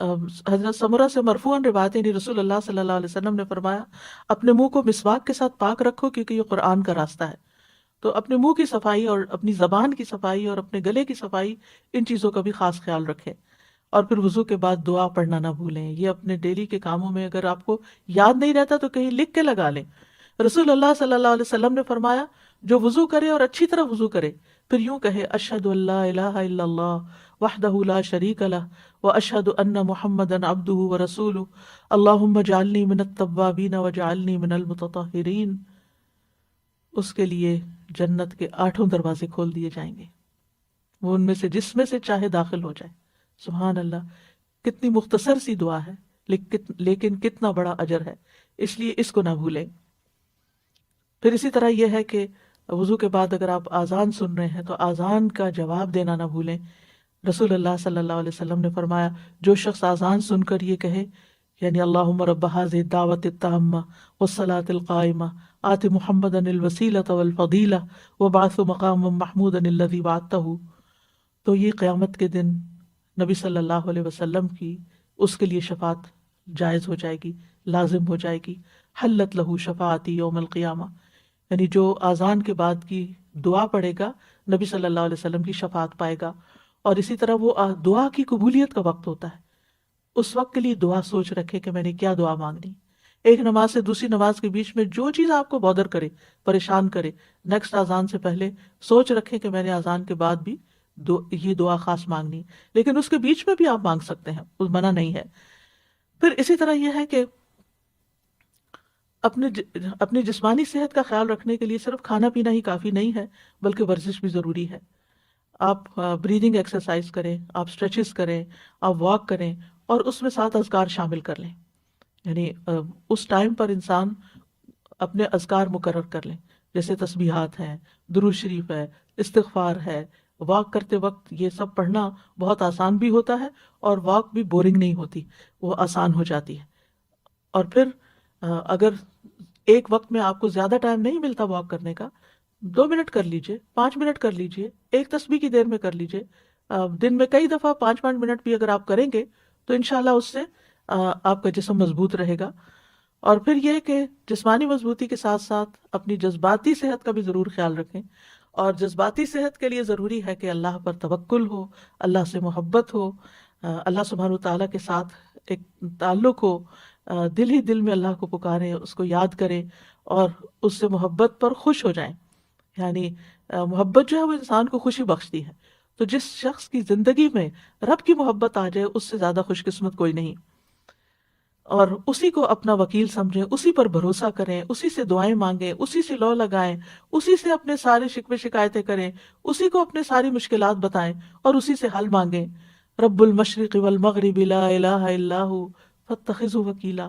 حضرت سمرہ سے مرفوعاً روایت ہے، یعنی رسول اللہ صلی اللہ علیہ وسلم نے فرمایا اپنے منہ کو مسواک کے ساتھ پاک رکھو کیونکہ یہ قرآن کا راستہ ہے۔ تو اپنے منہ کی صفائی اور اپنی زبان کی صفائی اور اپنے گلے کی صفائی، ان چیزوں کا بھی خاص خیال رکھیں۔ اور پھر وضو کے بعد دعا پڑھنا نہ بھولیں، یہ اپنے ڈیلی کے کاموں میں اگر آپ کو یاد نہیں رہتا تو کہیں لکھ کے لگا لیں۔ رسول اللہ صلی اللہ علیہ وسلم نے فرمایا جو وضو کرے اور اچھی طرح وضو کرے پھر یوں کہے اشہد ان لا الہ الا اللہ وحدہ لا شریک لہ واشہد ان محمدا عبدہ ورسولہ اللہم اجعلنی من التوابین واجعلنی من المتطہرین، اس کے لیے جنت کے 8 دروازے کھول دیے جائیں گے، وہ ان میں سے جس میں سے چاہے داخل ہو جائے۔ سبحان اللہ، کتنی مختصر سی دعا ہے لیکن کتنا بڑا اجر ہے، اس لیے اس کو نہ بھولیں۔ پھر اسی طرح یہ ہے کہ وضو کے بعد اگر آپ آذان سن رہے ہیں تو آذان کا جواب دینا نہ بھولیں۔ رسول اللہ صلی اللہ علیہ وسلم نے فرمایا جو شخص آذان سن کر یہ کہے یعنی اللہم رب هذه الدعوة التامة والصلاة القائمة آت محمدا الوسیلة والفضیلة وابعثه مقاما محمودا الذی بعثته، تو یہ قیامت کے دن نبی صلی اللہ علیہ وسلم کی اس کے لیے شفاعت جائز ہو جائے گی، لازم ہو جائے گی۔ حلت لہ شفاعتی یوم القیامہ، یعنی جو آذان کے بعد کی دعا پڑھے گا نبی صلی اللہ علیہ وسلم کی شفاعت پائے گا۔ اور اسی طرح وہ دعا کی قبولیت کا وقت ہوتا ہے، اس وقت کے لیے دعا سوچ رکھے کہ میں نے کیا دعا مانگنی۔ ایک نماز سے دوسری نماز کے بیچ میں جو چیز آپ کو بودر کرے، پریشان کرے، نیکسٹ آذان سے پہلے سوچ رکھیں کہ میں نے آذان کے بعد بھی یہ دعا خاص مانگنی، لیکن اس کے بیچ میں بھی آپ مانگ سکتے ہیں، اس منع نہیں ہے۔ پھر اسی طرح یہ ہے کہ اپنی جسمانی صحت کا خیال رکھنے کے لیے صرف کھانا پینا ہی کافی نہیں ہے بلکہ ورزش بھی ضروری ہے۔ آپ بریدنگ ایکسرسائز کریں، آپ اسٹریچز کریں، آپ واک کریں اور اس میں 7 اذکار شامل کر لیں، یعنی اس ٹائم پر انسان اپنے اذکار مقرر کر لیں، جیسے تسبیحات ہیں، درود شریف ہے، استغفار ہے۔ واک کرتے وقت یہ سب پڑھنا بہت آسان بھی ہوتا ہے اور واک بھی بورنگ نہیں ہوتی، وہ آسان ہو جاتی ہے۔ اور پھر اگر ایک وقت میں آپ کو زیادہ ٹائم نہیں ملتا واک کرنے کا، 2 منٹ کر لیجئے، 5 منٹ کر لیجئے، ایک تسبیح کی دیر میں کر لیجئے، دن میں کئی دفعہ 5 منٹ بھی اگر آپ کریں گے تو انشاءاللہ اس سے آپ کا جسم مضبوط رہے گا۔ اور پھر یہ کہ جسمانی مضبوطی کے ساتھ ساتھ اپنی جذباتی صحت کا بھی ضرور خیال رکھیں، اور جذباتی صحت کے لیے ضروری ہے کہ اللہ پر توکل ہو، اللہ سے محبت ہو، اللہ سبحانہ وتعالیٰ کے ساتھ ایک تعلق ہو، دل ہی دل میں اللہ کو پکاریں، اس کو یاد کریں اور اس سے محبت پر خوش ہو جائیں۔ یعنی محبت جو ہے وہ انسان کو خوشی بخشتی ہے، تو جس شخص کی زندگی میں رب کی محبت آ جائے اس سے زیادہ خوش قسمت کوئی نہیں، اور اسی کو اپنا وکیل سمجھیں، اسی پر بھروسہ کریں، اسی سے دعائیں مانگیں، اسی سے لو لگائیں، اسی سے اپنے سارے شکوے شکایتیں کریں، اسی کو اپنے ساری مشکلات بتائیں اور اسی سے حل مانگیں۔ رب المشرق والمغرب لا الہ الا ہو فاتخذہ وکیلا،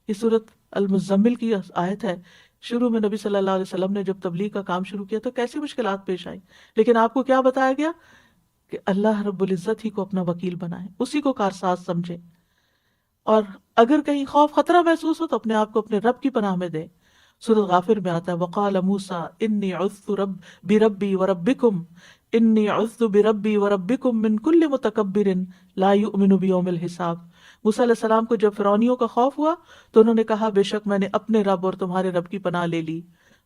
یہ سورۃ المزمل کی آیت ہے۔ شروع میں نبی صلی اللہ علیہ وسلم نے جب تبلیغ کا کام شروع کیا تو کیسی مشکلات پیش آئیں، لیکن آپ کو کیا بتایا گیا کہ اللہ رب العزت ہی کو اپنا وکیل بنائیں، اسی کو کارساز سمجھیں، اور اگر کہیں خوف خطرہ محسوس ہو تو اپنے آپ کو اپنے رب کی پناہ میں دیں۔ سورۃ غافر میں آتا ہے وقال موسیٰ انی عذت بربی وربکم انی عذت بربی وربکم من کل متکبر لا یؤمن بیوم الحساب۔ موسیٰ علیہ السلام کو جب فرعونیوں کا خوف ہوا تو انہوں نے کہا بے شک میں نے اپنے رب اور تمہارے رب کی پناہ لے لی،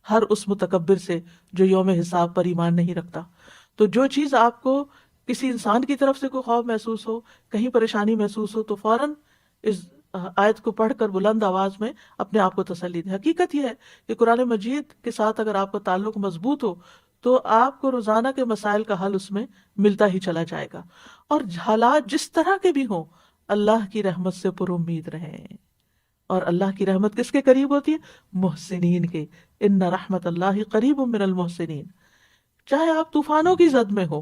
ہر اس متکبر سے جو یوم حساب پر ایمان نہیں رکھتا۔ تو جو چیز آپ کو کسی انسان کی طرف سے کوئی خوف محسوس ہو، کہیں پریشانی محسوس ہو، تو فوراً اس آیت کو پڑھ کر بلند آواز میں اپنے آپ کو تسلی دیں۔ حقیقت یہ ہے کہ قرآن مجید کے ساتھ اگر آپ کا تعلق مضبوط ہو تو آپ کو روزانہ کے مسائل کا حل اس میں ملتا ہی چلا جائے گا، اور حالات جس طرح کے بھی ہوں اللہ کی رحمت سے پر امید رہیں۔ اور اللہ کی رحمت کس کے قریب ہوتی ہے؟ محسنین کے۔ ان رحمت اللہ قریب من المحسنین۔ چاہے آپ طوفانوں کی زد میں ہو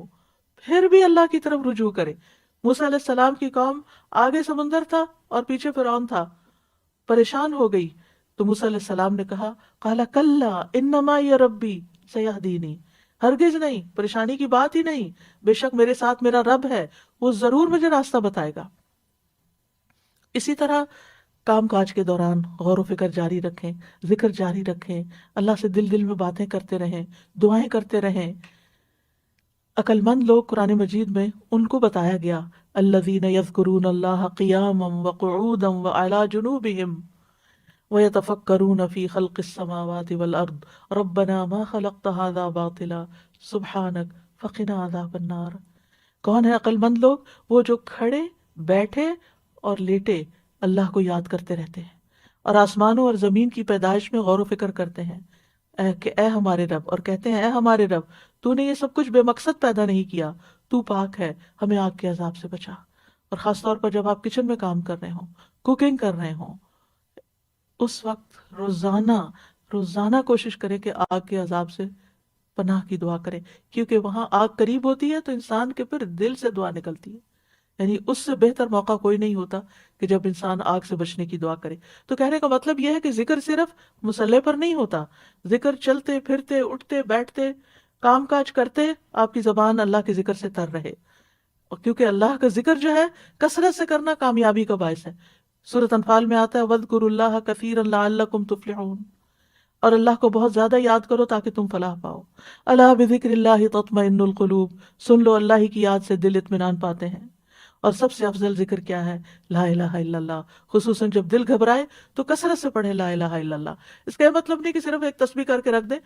پھر بھی اللہ کی طرف رجوع کریں۔ موسیٰ علیہ السلام کی قوم آگے سمندر تھا اور پیچھے فرعون تھا، پریشان ہو گئی تو موسیٰ علیہ السلام نے کہا قال کلا ان معی ربی سیہدینی، ہرگز نہیں، پریشانی کی بات ہی نہیں، بے شک میرے ساتھ میرا رب ہے، وہ ضرور مجھے راستہ بتائے گا۔ اسی طرح کام کاج کے دوران غور و فکر جاری رکھیں، ذکر جاری رکھیں، اللہ سے دل دل میں باتیں کرتے رہیں، دعائیں کرتے رہیں۔ عقلمند لوگ قرآن مجید میں ان کو بتایا گیا الذین یذکرون اللہ قیاما وقعودا وعلی جنوبہم وَيَتَفَكَّرُونَ فِي خَلْقِ السَّمَاوَاتِ وَالْأَرْضِ رَبَّنَا مَا خَلَقْتَ هَذَا بَاطِلًا سُبْحَانَكَ فَقِنَا عَذَابَ النَّارِ۔ کون ہے عقل مند لوگ؟ وہ جو کھڑے بیٹھے اور لیٹے اللہ کو یاد کرتے رہتے ہیں اور آسمانوں اور زمین کی پیدائش میں غور و فکر کرتے ہیں اے ہمارے رب، اور کہتے ہیں اے ہمارے رب تو نے یہ سب کچھ بے مقصد پیدا نہیں کیا، تو پاک ہے، ہمیں آگ کے عذاب سے بچا۔ اور خاص طور پر جب آپ کچن میں کام کر رہے ہوں، کوکنگ کر رہے ہوں، اس وقت روزانہ کوشش کریں کہ آگ کے عذاب سے پناہ کی دعا کریں، کیونکہ وہاں آگ قریب ہوتی ہے تو انسان کے پھر دل سے دعا نکلتی ہے۔ یعنی اس سے بہتر موقع کوئی نہیں ہوتا کہ جب انسان آگ سے بچنے کی دعا کرے۔ تو کہنے کا مطلب یہ ہے کہ ذکر صرف مصلے پر نہیں ہوتا، ذکر چلتے پھرتے اٹھتے بیٹھتے کام کاج کرتے آپ کی زبان اللہ کے ذکر سے تر رہے، اور کیونکہ اللہ کا ذکر جو ہے کثرت سے کرنا کامیابی کا باعث ہے۔ سورۃ انفال میں آتا ہے وَاذْكُرُوا اللَّهَ كَثِيرًا لَعَلَّكُمْ تُفْلِحُونَ، اور اللہ کو بہت زیادہ یاد کرو تاکہ تم فلاح پاؤ۔ الا بذکر اللہ تطمئن القلوب، سن لو اللہ کی یاد سے دل اطمینان پاتے ہیں۔ اور سب سے افضل ذکر کیا ہے؟ لا الہ الا اللہ، خصوصاً جب دل گھبرائے تو کثرت سے پڑھے لا الہ الا اللہ۔ اس کا یہ مطلب نہیں کہ صرف ایک تسبیح کر کے رکھ دیں،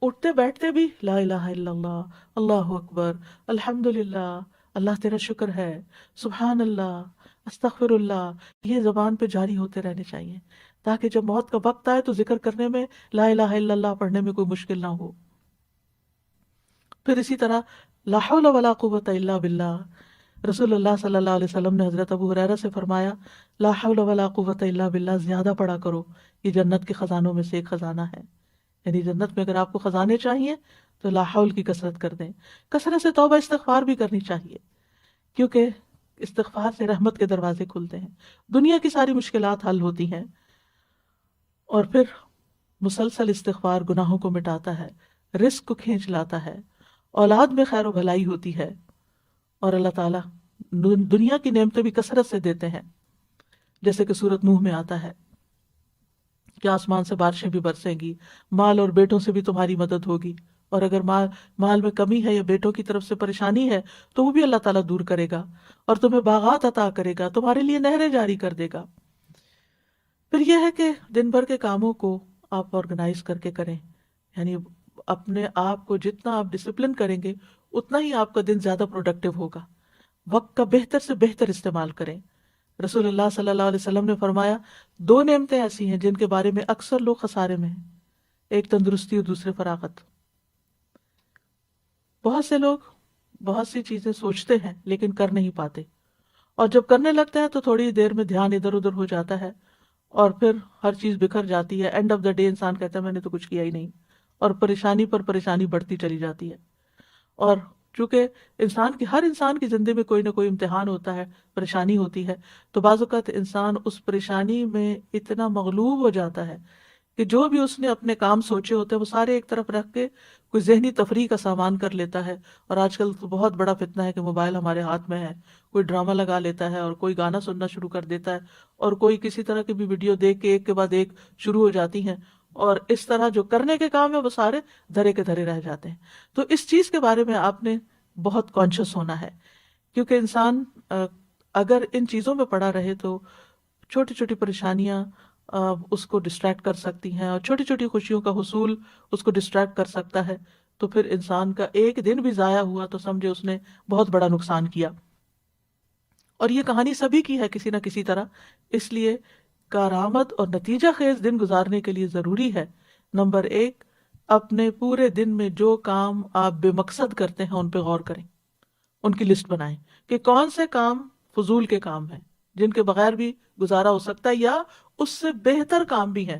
اٹھتے بیٹھتے بھی لا الہ الا اللہ، اللہ اکبر، الحمدللہ، اللہ تیرا شکر ہے، سبحان اللہ، استغفر اللہ، یہ زبان پہ جاری ہوتے رہنے چاہیے تاکہ جب موت کا وقت آئے تو ذکر کرنے میں، لا الہ الا اللہ پڑھنے میں کوئی مشکل نہ ہو۔ پھر اسی طرح لا حول ولا قوت الا باللہ، رسول اللہ صلی اللہ علیہ وسلم نے حضرت ابو ہریرہ سے فرمایا لا حول ولا قوت الا باللہ زیادہ پڑھا کرو، یہ جنت کے خزانوں میں سے ایک خزانہ ہے۔ یعنی جنت میں اگر آپ کو خزانے چاہیے تو لا حول کی کثرت کر دیں، کثرت سے توبہ استغفار بھی کرنی چاہیے، کیونکہ استغفار سے رحمت کے دروازے کھلتے ہیں، دنیا کی ساری مشکلات حل ہوتی ہیں۔ اور پھر مسلسل استغفار گناہوں کو مٹاتا ہے، رزق کو کھینچ لاتا ہے، اولاد میں خیر و بھلائی ہوتی ہے، اور اللہ تعالیٰ دنیا کی نعمتیں بھی کثرت سے دیتے ہیں، جیسے کہ سورۃ نوح میں آتا ہے کہ آسمان سے بارشیں بھی برسیں گی، مال اور بیٹوں سے بھی تمہاری مدد ہوگی، اور اگر مال میں کمی ہے یا بیٹوں کی طرف سے پریشانی ہے تو وہ بھی اللہ تعالیٰ دور کرے گا، اور تمہیں باغات عطا کرے گا، تمہارے لیے نہریں جاری کر دے گا۔ پھر یہ ہے کہ دن بھر کے کاموں کو آپ آرگنائز کر کے کریں، یعنی اپنے آپ کو جتنا آپ ڈسپلن کریں گے اتنا ہی آپ کا دن زیادہ پروڈکٹیو ہوگا۔ وقت کا بہتر سے بہتر استعمال کریں۔ رسول اللہ صلی اللہ علیہ وسلم نے فرمایا دو نعمتیں ایسی ہیں جن کے بارے میں اکثر لوگ خسارے میں ہیں، ایک تندرستی اور دوسرے فراغت۔ بہت سے لوگ بہت سی چیزیں سوچتے ہیں لیکن کر نہیں پاتے، اور جب کرنے لگتے ہیں تو تھوڑی دیر میں دھیان ادھر ادھر ہو جاتا ہے اور پھر ہر چیز بکھر جاتی ہے۔ اینڈ آف دا ڈے انسان کہتا ہے میں نے تو کچھ کیا ہی نہیں، اور پریشانی پر پریشانی بڑھتی چلی جاتی ہے۔ اور چونکہ ہر انسان کی زندگی میں کوئی نہ کوئی امتحان ہوتا ہے، پریشانی ہوتی ہے، تو بعض اوقات انسان اس پریشانی میں اتنا مغلوب ہو جاتا ہے کہ جو بھی اس نے اپنے کام سوچے ہوتے ہیں وہ سارے ایک طرف رکھ کے کوئی ذہنی تفریح کا سامان کر لیتا ہے۔ اور آج کل تو بہت بڑا فتنہ ہے کہ موبائل ہمارے ہاتھ میں ہے، کوئی ڈرامہ لگا لیتا ہے اور کوئی گانا سننا شروع کر دیتا ہے، اور کوئی کسی طرح کی بھی ویڈیو دیکھ کے ایک کے بعد ایک شروع ہو جاتی ہیں، اور اس طرح جو کرنے کے کام ہے وہ سارے دھرے کے دھرے رہ جاتے ہیں۔ تو اس چیز کے بارے میں آپ نے بہت کانشیس ہونا ہے، کیونکہ انسان اگر ان چیزوں میں پڑا رہے تو چھوٹی چھوٹی پریشانیاں اس کو ڈسٹریکٹ کر سکتی ہیں، اور چھوٹی چھوٹی خوشیوں کا حصول اس کو ڈسٹریکٹ کر سکتا ہے، تو پھر انسان کا ایک دن بھی ضائع ہوا تو سمجھے اس نے بہت بڑا نقصان کیا۔ اور یہ کہانی سبھی کی ہے کسی نہ کسی طرح، اس لیے کارآمد اور نتیجہ خیز دن گزارنے کے لیے ضروری ہے نمبر 1، اپنے پورے دن میں جو کام آپ بے مقصد کرتے ہیں ان پہ غور کریں، ان کی لسٹ بنائیں کہ کون سے کام فضول کے کام ہیں جن کے بغیر بھی گزارا ہو سکتا ہے یا اس سے بہتر کام بھی ہیں۔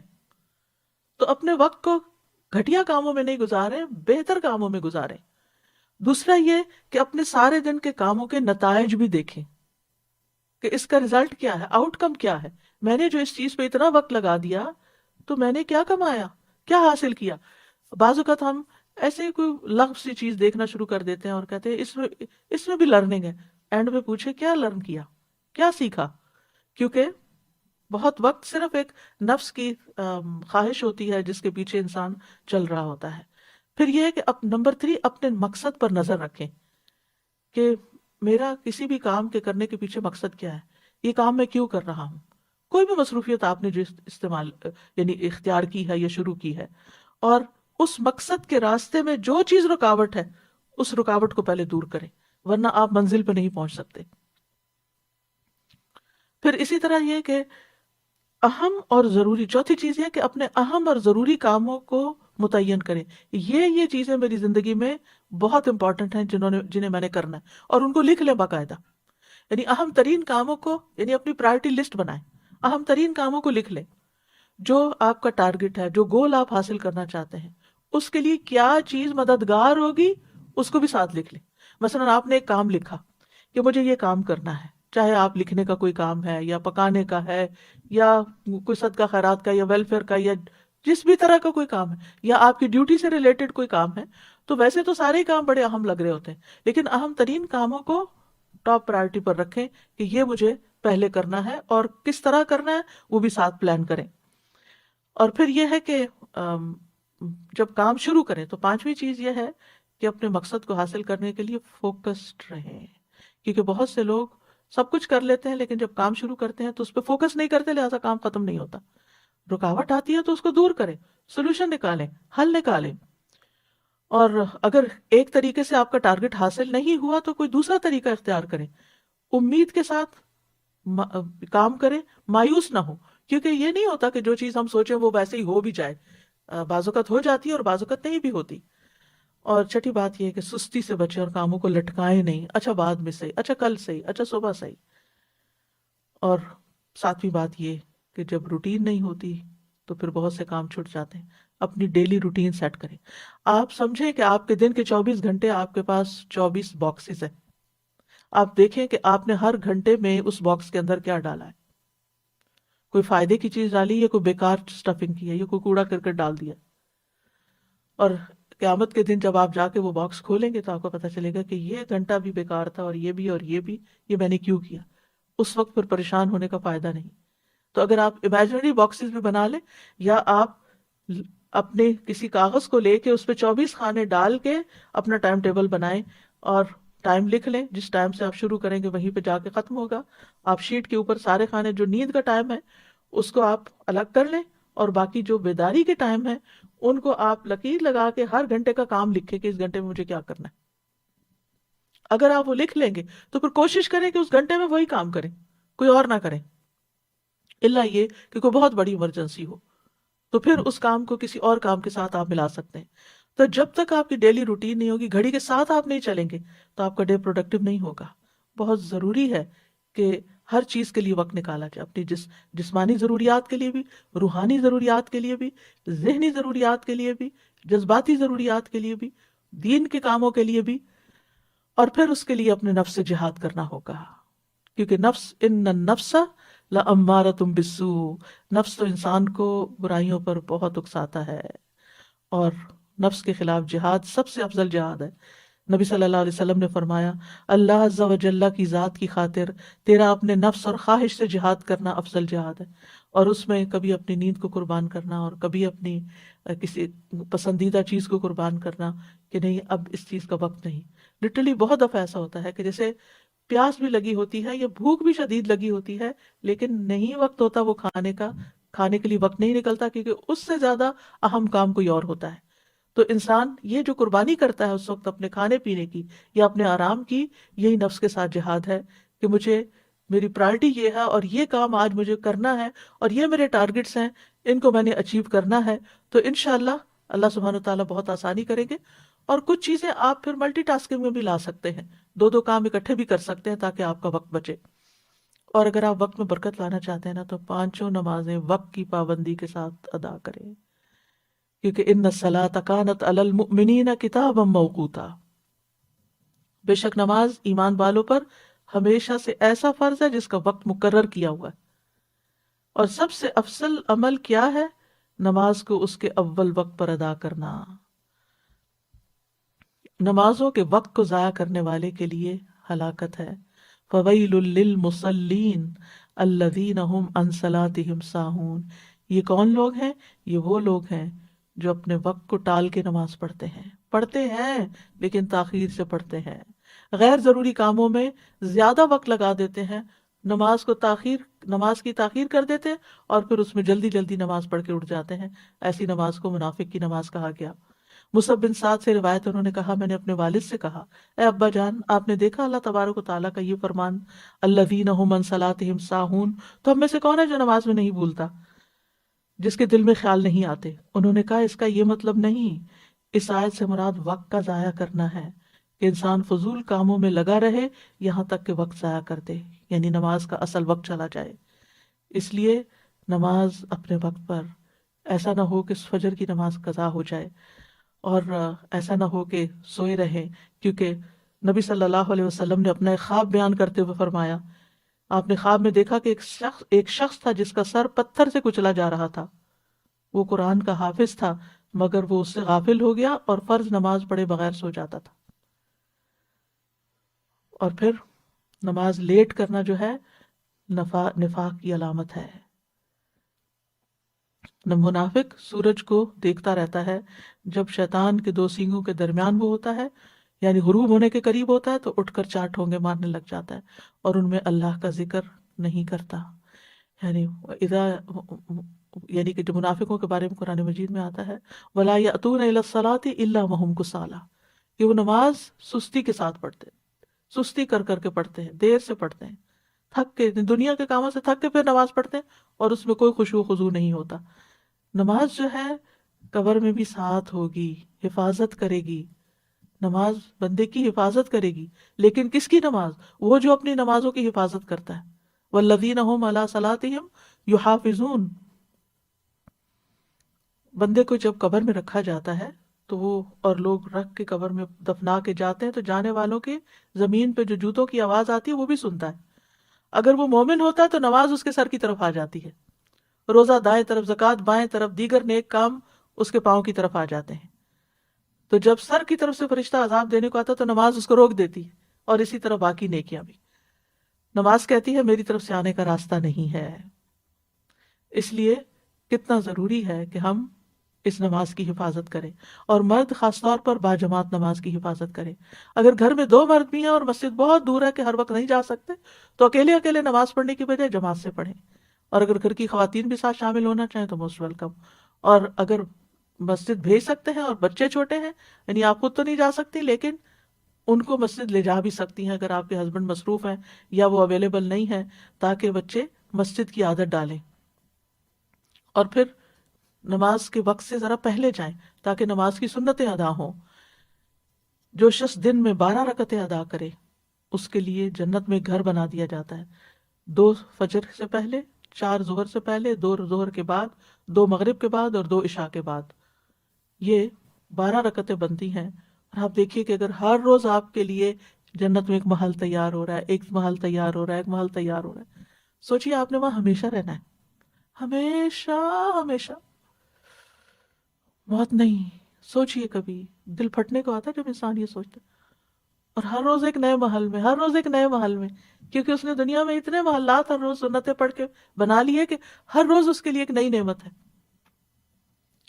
تو اپنے وقت کو گھٹیا کاموں میں نہیں گزاریں، بہتر کاموں میں گزاریں۔ دوسرا یہ کہ اپنے سارے دن کے کاموں کے نتائج بھی دیکھیں کہ اس کا رزلٹ کیا ہے، آؤٹ کم کیا ہے، میں نے جو اس چیز پہ اتنا وقت لگا دیا تو میں نے کیا کمایا، کیا حاصل کیا۔ بعض اوقات ہم ایسے ہی کوئی لغو سی چیز دیکھنا شروع کر دیتے ہیں اور کہتے ہیں اس میں بھی لرننگ ہے، اینڈ میں پوچھے کیا لرن کیا، کیا سیکھا، کیونکہ بہت وقت صرف ایک نفس کی خواہش ہوتی ہے جس کے پیچھے انسان چل رہا ہوتا ہے۔ پھر یہ ہے کہ اب نمبر 3 اپنے مقصد پر نظر رکھیں کہ میرا کسی بھی کام کے کرنے کے پیچھے مقصد کیا ہے، یہ کام میں کیوں کر رہا ہوں. کوئی بھی مصروفیت آپ نے جو استعمال یعنی اختیار کی ہے یا شروع کی ہے، اور اس مقصد کے راستے میں جو چیز رکاوٹ ہے اس رکاوٹ کو پہلے دور کریں، ورنہ آپ منزل پہ نہیں پہنچ سکتے. پھر اسی طرح یہ کہ اہم اور ضروری، چوتھی چیز یہ کہ اپنے اہم اور ضروری کاموں کو متعین کریں. یہ چیزیں میری زندگی میں بہت امپورٹنٹ ہیں جنہیں میں نے کرنا ہے، اور ان کو لکھ لیں باقاعدہ. یعنی اہم ترین کاموں کو، یعنی اپنی پرائرٹی لسٹ بنائیں، اہم ترین کاموں کو لکھ لیں. جو آپ کا ٹارگٹ ہے، جو گول آپ حاصل کرنا چاہتے ہیں، اس کے لیے کیا چیز مددگار ہوگی اس کو بھی ساتھ لکھ لیں. مثلا آپ نے ایک کام لکھا کہ مجھے یہ کام کرنا ہے، چاہے آپ لکھنے کا کوئی کام ہے یا پکانے کا ہے یا کوئی صدقہ خیرات کا یا ویلفیئر کا یا جس بھی طرح کا کوئی کام ہے، یا آپ کی ڈیوٹی سے ریلیٹڈ کوئی کام ہے. تو ویسے تو سارے کام بڑے اہم لگ رہے ہوتے ہیں، لیکن اہم ترین کاموں کو ٹاپ پرائرٹی پر رکھیں کہ یہ مجھے پہلے کرنا ہے، اور کس طرح کرنا ہے وہ بھی ساتھ پلان کریں. اور پھر یہ ہے کہ جب کام شروع کریں تو پانچویں چیز یہ ہے کہ اپنے مقصد کو حاصل کرنے کے لیے فوکسڈ رہیں، کیونکہ بہت سے لوگ سب کچھ کر لیتے ہیں لیکن جب کام شروع کرتے ہیں تو اس پہ فوکس نہیں کرتے، لہٰذا کام ختم نہیں ہوتا. رکاوٹ آتی ہے تو اس کو دور کریں، سولوشن نکالیں، حل نکالیں. اور اگر ایک طریقے سے آپ کا ٹارگٹ حاصل نہیں ہوا تو کوئی دوسرا طریقہ اختیار کریں. امید کے ساتھ کام کریں، مایوس نہ ہو، کیونکہ یہ نہیں ہوتا کہ جو چیز ہم سوچیں وہ ویسے ہی ہو بھی جائے. بعض اوقات ہو جاتی ہے اور بعض اوقات نہیں بھی ہوتی. اور چھٹی بات یہ ہے کہ سستی سے بچیں اور کاموں کو لٹکائیں نہیں، اچھا بعد میں صحیح، اچھا کل صحیح، اچھا صبح صحیح. اور ساتویں بات یہ کہ جب روٹین نہیں ہوتی تو پھر بہت سے کام چھوٹ جاتے ہیں. اپنی ڈیلی روٹین سیٹ کریں. آپ سمجھیں کہ آپ کے دن کے 24 گھنٹے آپ کے پاس 24 باکسز ہیں. آپ دیکھیں کہ آپ نے ہر گھنٹے میں اس باکس کے اندر کیا ڈالا ہے. کوئی فائدے کی چیز ڈالی یا کوئی بیکار سٹفنگ کی ہے یا کوئی کوڑا کرکٹ ڈال دیا. اور قیامت کے دن جب آپ جا کے وہ باکس کھولیں گے تو آپ کو پتہ چلے گا کہ یہ گھنٹہ بھی بیکار تھا اور یہ بھی اور یہ بھی، یہ میں نے کیوں کیا. اس وقت پھر پریشان ہونے کا فائدہ نہیں. تو اگر آپ امیجنری باکسز بھی بنا لیں یا آپ اپنے کسی کاغذ کو لے کے اس پہ 24 خانے ڈال کے اپنا ٹائم ٹیبل بنائیں اور ٹائم لکھ لیں، جس ٹائم سے آپ شروع کریں گے وہیں پہ جا کے ختم ہوگا. آپ شیٹ کے اوپر سارے خانے جو نیند کا ٹائم ہے اس کو آپ الگ کر لیں، اور باقی جو بیداری کے ٹائم ہے ان کو آپ لکیر لگا کے ہر گھنٹے کا کام لکھیں کہ اس گھنٹے میں مجھے کیا کرنا ہے. اگر آپ وہ لکھ لیں گے تو پھر کوشش کریں کہ اس گھنٹے میں وہی کام کریں، کوئی اور نہ کریں، الا یہ کہ کوئی بہت بڑی ایمرجنسی ہو تو پھر اس کام کو کسی اور کام کے ساتھ آپ ملا سکتے ہیں. تو جب تک آپ کی ڈیلی روٹین نہیں ہوگی، گھڑی کے ساتھ آپ نہیں چلیں گے تو آپ کا ڈے پروڈکٹیو نہیں ہوگا. بہت ضروری ہے کہ ہر چیز کے لیے وقت نکالا جائے، اپنی جسمانی ضروریات کے لیے بھی، روحانی ضروریات کے لیے بھی، ذہنی ضروریات کے لیے بھی، جذباتی ضروریات کے لیے بھی، دین کے کاموں کے لیے بھی. اور پھر اس کے لیے اپنے نفس سے جہاد کرنا ہوگا، کیونکہ نفس ان النفس لامارۃ بالسوء، نفس تو انسان کو برائیوں پر بہت اکساتا ہے، اور نفس کے خلاف جہاد سب سے افضل جہاد ہے. نبی صلی اللہ علیہ وسلم نے فرمایا اللہ عز و جل کی ذات کی خاطر تیرا اپنے نفس اور خواہش سے جہاد کرنا افضل جہاد ہے. اور اس میں کبھی اپنی نیند کو قربان کرنا اور کبھی اپنی کسی پسندیدہ چیز کو قربان کرنا کہ نہیں اب اس چیز کا وقت نہیں. لٹرلی بہت دفعہ ایسا ہوتا ہے کہ جیسے پیاس بھی لگی ہوتی ہے یا بھوک بھی شدید لگی ہوتی ہے لیکن نہیں وقت ہوتا وہ کھانے کا، کھانے کے لیے وقت نہیں نکلتا کیونکہ اس سے زیادہ اہم کام کوئی اور ہوتا ہے. تو انسان یہ جو قربانی کرتا ہے اس وقت اپنے کھانے پینے کی یا اپنے آرام کی، یہی نفس کے ساتھ جہاد ہے کہ مجھے میری پرائرٹی یہ ہے اور یہ کام آج مجھے کرنا ہے اور یہ میرے ٹارگٹس ہیں، ان کو میں نے اچیو کرنا ہے. تو انشاءاللہ اللہ سبحانہ وتعالیٰ بہت آسانی کریں گے. اور کچھ چیزیں آپ پھر ملٹی ٹاسکنگ میں بھی لا سکتے ہیں، دو کام اکٹھے بھی کر سکتے ہیں تاکہ آپ کا وقت بچے. اور اگر آپ وقت میں برکت لانا چاہتے ہیں نا تو 5 نمازیں وقت کی پابندی کے ساتھ ادا کریں، کیونکہ ان الصلاۃ کانت علی المؤمنین کتابا موقوتا، بے شک نماز ایمان والوں پر ہمیشہ سے ایسا فرض ہے جس کا وقت مقرر کیا ہوا ہے. اور سب سے افضل عمل کیا ہے؟ نماز کو اس کے اول وقت پر ادا کرنا. نمازوں کے وقت کو ضائع کرنے والے کے لیے ہلاکت ہے. فویل للمصلین الذین هم عن صلاتهم ساہون. یہ کون لوگ ہیں؟ یہ وہ لوگ ہیں جو اپنے وقت کو ٹال کے نماز پڑھتے ہیں لیکن تاخیر سے پڑھتے ہیں، غیر ضروری کاموں میں زیادہ وقت لگا دیتے ہیں، نماز کی تاخیر کر دیتے ہیں، اور پھر اس میں جلدی جلدی نماز پڑھ کے اٹھ جاتے ہیں۔ ایسی نماز کو منافق کی نماز کہا گیا۔ مصعب بن سعد سے روایت، انہوں نے کہا، میں نے اپنے والد سے کہا، اے ابا جان، آپ نے دیکھا اللہ تبارک و تعالیٰ کا یہ فرمان، الذین هم عن صلاتهم ساہون، تو ہم میں سے کون ہے جو نماز میں نہیں بھولتا، جس کے دل میں خیال نہیں آتے؟ انہوں نے کہا، اس کا یہ مطلب نہیں، اس آیت سے مراد وقت کا ضائع کرنا ہے، کہ انسان فضول کاموں میں لگا رہے یہاں تک کہ وقت ضائع کر دے، یعنی نماز کا اصل وقت چلا جائے۔ اس لیے نماز اپنے وقت پر، ایسا نہ ہو کہ فجر کی نماز قضا ہو جائے، اور ایسا نہ ہو کہ سوئے رہیں، کیونکہ نبی صلی اللہ علیہ وسلم نے اپنا ایک خواب بیان کرتے ہوئے فرمایا، آپ نے خواب میں دیکھا کہ ایک شخص تھا جس کا سر پتھر سے کچلا جا رہا تھا، وہ قرآن کا حافظ تھا، مگر وہ اس سے غافل ہو گیا اور فرض نماز پڑھے بغیر سو جاتا تھا۔ اور پھر نماز لیٹ کرنا جو ہے نفاق کی علامت ہے۔ منافق سورج کو دیکھتا رہتا ہے، جب شیطان کے دو سینگوں کے درمیان وہ ہوتا ہے، یعنی غروب ہونے کے قریب ہوتا ہے، تو اٹھ کر 4 ٹھونگے مارنے لگ جاتا ہے، اور ان میں اللہ کا ذکر نہیں کرتا۔ یعنی کہ جو منافقوں کے بارے میں قرآن مجید میں آتا ہے، وَلَا يَأْتُونَ إِلَى الصَّلَاةِ إِلَّا وَهُمْ كُسَالَىٰ، کہ وہ نماز سستی کے ساتھ پڑھتے ہیں، سستی کر کر کے پڑھتے ہیں، دیر سے پڑھتے ہیں، تھک کے، دنیا کے کاموں سے تھک کے پھر نماز پڑھتے ہیں، اور اس میں کوئی خشوع و خضوع نہیں ہوتا۔ نماز جو ہے قبر میں بھی ساتھ ہوگی، حفاظت کرے گی، نماز بندے کی حفاظت کرے گی، لیکن کس کی نماز؟ وہ جو اپنی نمازوں کی حفاظت کرتا ہے۔ والذین هم علی صلاتہم یحافظون۔ بندے کو جب قبر میں رکھا جاتا ہے تو وہ اور لوگ رکھ کے قبر میں دفنا کے جاتے ہیں، تو جانے والوں کے زمین پہ جو جوتوں کی آواز آتی ہے وہ بھی سنتا ہے۔ اگر وہ مومن ہوتا ہے تو نماز اس کے سر کی طرف آ جاتی ہے، روزہ دائیں طرف، زکوٰۃ بائیں طرف، دیگر نیک کام اس کے پاؤں کی طرف آ جاتے ہیں۔ تو جب سر کی طرف سے فرشتہ عذاب دینے کو آتا تو نماز اس کو روک دیتی ہے، اور اسی طرح باقی نیکیاں بھی۔ نماز کہتی ہے میری طرف سے آنے کا راستہ نہیں ہے۔ اس لیے کتنا ضروری ہے کہ ہم اس نماز کی حفاظت کریں، اور مرد خاص طور پر باجماعت نماز کی حفاظت کریں۔ اگر گھر میں 2 مرد بھی ہیں اور مسجد بہت دور ہے کہ ہر وقت نہیں جا سکتے، تو اکیلے اکیلے نماز پڑھنے کی بجائے جماعت سے پڑھیں، اور اگر گھر کی خواتین بھی ساتھ شامل ہونا چاہیں تو موسٹ ویلکم۔ اور اگر مسجد بھیج سکتے ہیں اور بچے چھوٹے ہیں، یعنی آپ خود تو نہیں جا سکتی لیکن ان کو مسجد لے جا بھی سکتی ہیں اگر آپ کے ہسبینڈ مصروف ہیں یا وہ اویلیبل نہیں ہے، تاکہ بچے مسجد کی عادت ڈالیں۔ اور پھر نماز کے وقت سے ذرا پہلے جائیں تاکہ نماز کی سنتیں ادا ہوں۔ جو شخص دن میں 12 رکعتیں ادا کرے اس کے لیے جنت میں گھر بنا دیا جاتا ہے، 2 فجر سے پہلے، 4 ظہر سے پہلے، 2 ظہر کے بعد، 2 مغرب کے بعد، اور 2 عشاء کے بعد۔ یہ 12 رکعتیں بنتی ہیں، اور آپ دیکھیے کہ اگر ہر روز آپ کے لیے جنت میں ایک محل تیار ہو رہا ہے، ایک محل تیار ہو رہا ہے، ایک محل تیار ہو رہا ہے، سوچیے آپ نے وہاں ہمیشہ رہنا ہے، ہمیشہ ہمیشہ، موت نہیں۔ سوچیے کبھی دل پھٹنے کو آتا ہے جب انسان یہ سوچتا ہے، اور ہر روز ایک نئے محل میں، ہر روز ایک نئے محل میں، کیونکہ اس نے دنیا میں اتنے محلات ہر روز سنتیں پڑھ کے بنا لی ہے کہ ہر روز اس کے لیے ایک نئی نعمت ہے۔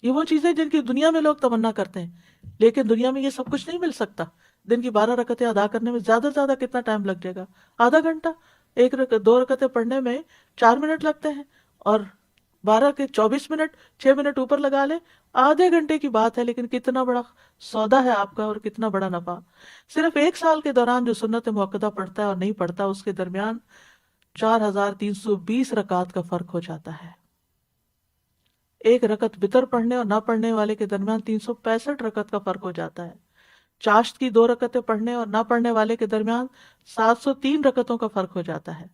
یہ وہ چیزیں جن کی دنیا میں لوگ تمنا کرتے ہیں، لیکن دنیا میں یہ سب کچھ نہیں مل سکتا۔ دن کی 12 رکعتیں ادا کرنے میں زیادہ سے زیادہ کتنا ٹائم لگ جائے گا؟ آدھا گھنٹہ۔ 2 رکعتیں پڑھنے میں 4 منٹ لگتے ہیں، اور 12 کے 24 منٹ، 6 منٹ اوپر لگا لیں، آدھے گھنٹے کی بات ہے، لیکن کتنا بڑا سودا ہے آپ کا، اور کتنا بڑا نفع۔ صرف 1 سال کے دوران جو سنت موقدہ پڑھتا ہے اور نہیں پڑھتا، اس کے درمیان 4320 رکعات کا فرق ہو جاتا ہے۔ 1 رکعت وتر پڑھنے اور نہ پڑھنے والے کے درمیان 365 رکعت کا فرق ہو جاتا ہے۔ چاشت کی 2 رکعتیں پڑھنے اور نہ پڑھنے والے کے درمیان 703 رکعتوں کا فرق ہو جاتا ہے،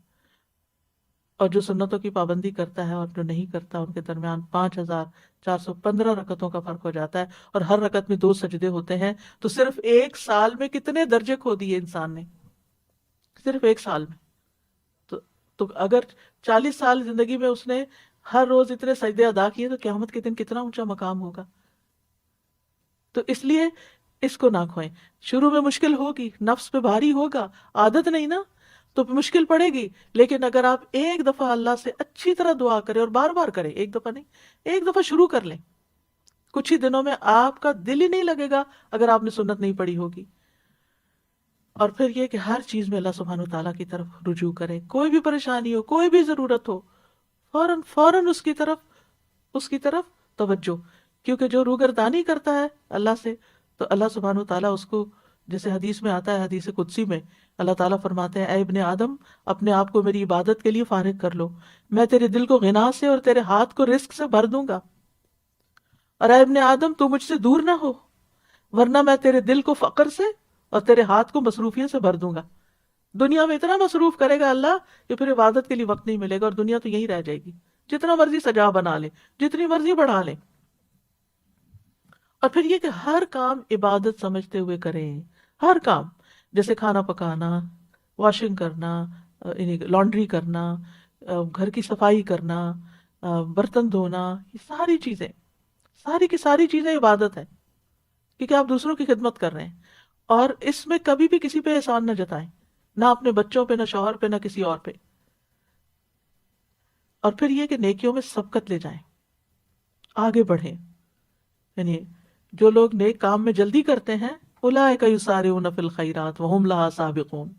اور جو سنتوں کی پابندی کرتا ہے اور جو نہیں کرتا ان کے درمیان 5415 رکعتوں کا فرق ہو جاتا ہے، اور ہر رکعت میں 2 سجدے ہوتے ہیں۔ تو صرف 1 سال میں کتنے درجے کھو دیے انسان نے، صرف 1 سال میں۔ تو اگر 40 سال زندگی میں اس نے ہر روز اتنے سجدے ادا کیے تو قیامت کے دن کتنا اونچا مقام ہوگا۔ تو اس لیے اس کو نہ کھوئیں۔ شروع میں مشکل ہوگی، نفس پہ بھاری ہوگا، عادت نہیں نا، تو مشکل پڑے گی، لیکن اگر آپ ایک دفعہ اللہ سے اچھی طرح دعا کریں اور بار بار کریں، ایک دفعہ نہیں، ایک دفعہ شروع کر لیں، کچھ ہی دنوں میں آپ کا دل ہی نہیں لگے گا اگر آپ نے سنت نہیں پڑھی ہوگی. اور پھر یہ کہ ہر چیز میں اللہ سبحانہ و تعالیٰ کی طرف رجوع کریں. کوئی بھی پریشانی ہو، کوئی بھی ضرورت ہو، فوراً فوراً اس کی طرف توجہ. کیونکہ جو روگردانی کرتا ہے اللہ سے، تو اللہ سبحانہ و تعالیٰ اس کو، جیسے حدیث میں آتا ہے، حدیث قدسی میں اللہ تعالیٰ فرماتے ہیں: اے ابن آدم، اپنے آپ کو میری عبادت کے لیے فارغ کر لو، میں تیرے دل کو غنا سے اور تیرے ہاتھ کو رزق سے بھر دوں گا. اور اے ابن آدم، تو مجھ سے دور نہ ہو، ورنہ میں تیرے دل کو فقر سے اور تیرے ہاتھ کو مصروفیت سے بھر دوں گا. دنیا میں اتنا مصروف کرے گا اللہ کہ پھر عبادت کے لیے وقت نہیں ملے گا، اور دنیا تو یہی رہ جائے گی. جتنا مرضی سجا بنا لے، جتنی مرضی بڑھا لے. اور پھر یہ کہ ہر کام عبادت سمجھتے ہوئے کریں. ہر کام، جیسے کھانا پکانا، واشنگ کرنا، لانڈری کرنا، گھر کی صفائی کرنا، برتن دھونا، یہ ساری کی ساری چیزیں عبادت ہے، کیونکہ آپ دوسروں کی خدمت کر رہے ہیں. اور اس میں کبھی بھی کسی پہ احسان نہ جتائیں، نہ اپنے بچوں پہ، نہ شوہر پہ، نہ کسی اور پہ. اور پھر یہ کہ نیکیوں میں سبقت لے جائیں، آگے بڑھیں. یعنی جو لوگ نیک کام میں جلدی کرتے ہیں، اولئک یسارعون فی الخیرات وہم لہا سابقون،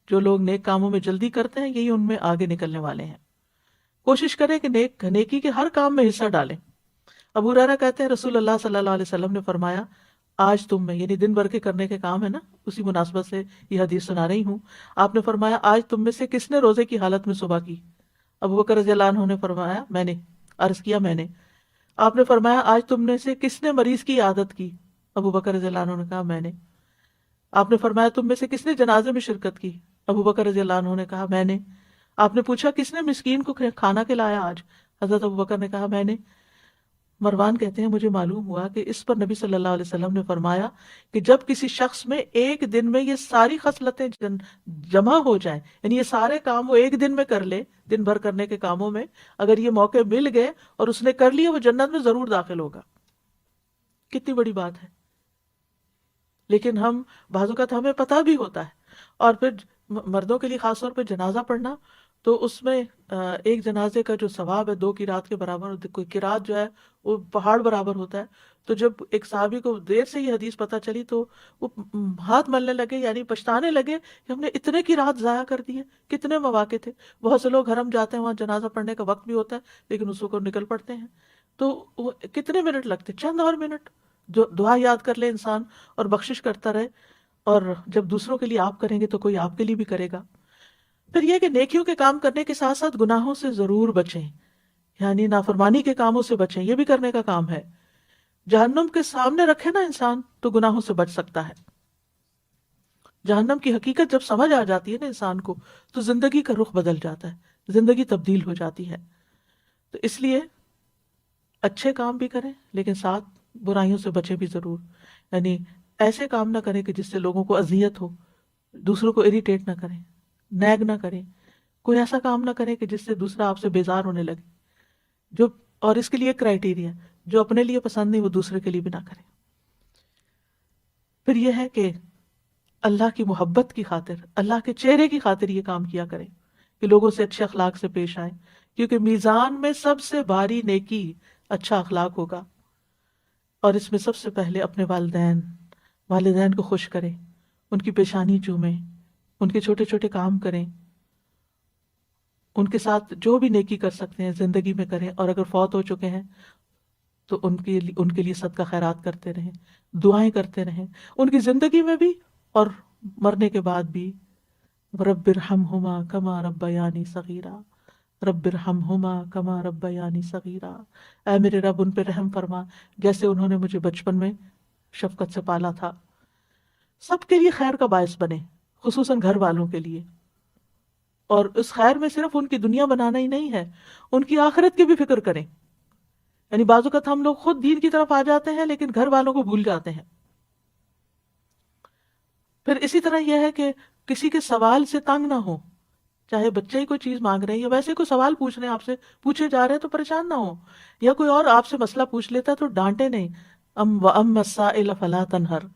جو لوگ نیک کاموں میں جلدی کرتے ہیں یہی ان میں آگے نکلنے والے ہیں. کوشش کریں کہ نیکی کے ہر کام میں حصہ ڈالیں. ابو ہریرہ کہتے ہیں رسول اللہ صلی اللہ علیہ وسلم نے فرمایا: آج تم میں، یعنی دن بھر کے کرنے کے کام ہے نا، اسی مناسبت سے یہ حدیث سنا رہی ہوں. آپ نے فرمایا: آج تم میں سے کس نے روزے کی حالت میں صبح کی؟ ابو بکر رضی اللہ عنہ نے فرمایا: میں نے. عرض کیا: میں نے. آپ نے فرمایا: آج تم میں سے کس نے مریض کی عادت کی؟ ابو بکر رضی اللہ عنہ نے کہا: میں نے. آپ نے فرمایا: تم میں سے کس نے جنازے میں شرکت کی؟ ابو بکر رضی اللہ عنہ نے کہا: میں نے. آپ نے پوچھا: کس نے مسکین کو کھانا کھلایا آج؟ حضرت ابو بکر نے کہا: میں نے. مروان کہتے ہیں مجھے معلوم ہوا کہ اس پر نبی صلی اللہ علیہ وسلم نے فرمایا کہ جب کسی شخص میں ایک دن میں یہ ساری خصلتیں جمع ہو جائیں، یعنی یہ سارے کام وہ ایک دن میں کر لے، دن بھر کرنے کے کاموں میں اگر یہ موقع مل گئے اور اس نے کر لیے، وہ جنت میں ضرور داخل ہوگا. کتنی بڑی بات ہے. لیکن ہم بعض اوقات ہمیں پتہ بھی ہوتا ہے، اور پھر مردوں کے لیے خاص طور پہ جنازہ پڑھنا، تو اس میں ایک جنازے کا جو ثواب ہے 2 قرات کے برابر، کوئی قرات جو ہے وہ پہاڑ برابر ہوتا ہے. تو جب ایک صحابی کو دیر سے یہ حدیث پتہ چلی تو وہ ہاتھ ملنے لگے، یعنی پچھتانے لگے کہ ہم نے اتنے قرات ضائع کر دیے، کتنے مواقع تھے. بہت سے لوگ حرم جاتے ہیں، وہاں جنازہ پڑھنے کا وقت بھی ہوتا ہے لیکن اس کو نکل پڑتے ہیں. تو وہ کتنے منٹ لگتے، چند اور منٹ. جو دعا یاد کر لے انسان اور بخشش کرتا رہے، اور جب دوسروں کے لیے آپ کریں گے تو کوئی آپ کے لیے بھی کرے گا. پھر یہ کہ نیکیوں کے کام کرنے کے ساتھ ساتھ گناہوں سے ضرور بچیں، یعنی نافرمانی کے کاموں سے بچیں، یہ بھی کرنے کا کام ہے. جہنم کے سامنے رکھے نا انسان تو گناہوں سے بچ سکتا ہے. جہنم کی حقیقت جب سمجھ آ جاتی ہے نا انسان کو، تو زندگی کا رخ بدل جاتا ہے، زندگی تبدیل ہو جاتی ہے. تو اس لیے اچھے کام بھی کریں لیکن ساتھ برائیوں سے بچیں بھی ضرور. یعنی ایسے کام نہ کریں کہ جس سے لوگوں کو اذیت ہو، دوسروں کو اریٹیٹ نہ کریں، نیگ نہ کریں. کوئی ایسا کام نہ کریں کہ جس سے دوسرا آپ سے بیزار ہونے لگے. اور اس کے لیے کرائیٹیریا، جو اپنے لیے پسند نہیں وہ دوسرے کے لیے بھی نہ کریں. پھر یہ ہے کہ اللہ کی محبت کی خاطر، اللہ کے چہرے کی خاطر یہ کام کیا کریں کہ لوگوں سے اچھے اخلاق سے پیش آئیں، کیونکہ میزان میں سب سے بھاری نیکی اچھا اخلاق ہوگا. اور اس میں سب سے پہلے اپنے والدین کو خوش کریں، ان کی پیشانی چومیں، ان کے چھوٹے چھوٹے کام کریں، ان کے ساتھ جو بھی نیکی کر سکتے ہیں زندگی میں کریں. اور اگر فوت ہو چکے ہیں تو ان کے لیے صدقہ خیرات کرتے رہیں، دعائیں کرتے رہیں، ان کی زندگی میں بھی اور مرنے کے بعد بھی. رب ارحمہما کما ربیانی صغیرا، رب ارحمہما کما ربیانی صغیرا، اے میرے رب ان پہ رحم فرما جیسے انہوں نے مجھے بچپن میں شفقت سے پالا تھا. سب کے لیے خیر کا باعث بنے، خصوصاً گھر والوں کے لیے. اور اس خیر میں صرف ان کی دنیا بنانا ہی نہیں ہے، ان کی آخرت کی بھی فکر کریں. یعنی بعض اوقات ہم لوگ خود دین کی طرف آ جاتے ہیں لیکن گھر والوں کو بھول جاتے ہیں. پھر اسی طرح یہ ہے کہ کسی کے سوال سے تنگ نہ ہو، چاہے بچے ہی کوئی چیز مانگ رہے ہیں یا ویسے کوئی سوال پوچھ رہے ہیں آپ سے، پوچھے جا رہے ہیں تو پریشان نہ ہو. یا کوئی اور آپ سے مسئلہ پوچھ لیتا ہے تو ڈانٹے نہیں. وَأَمَّا السَّائِلَ فَلَا تَنْهَرْ،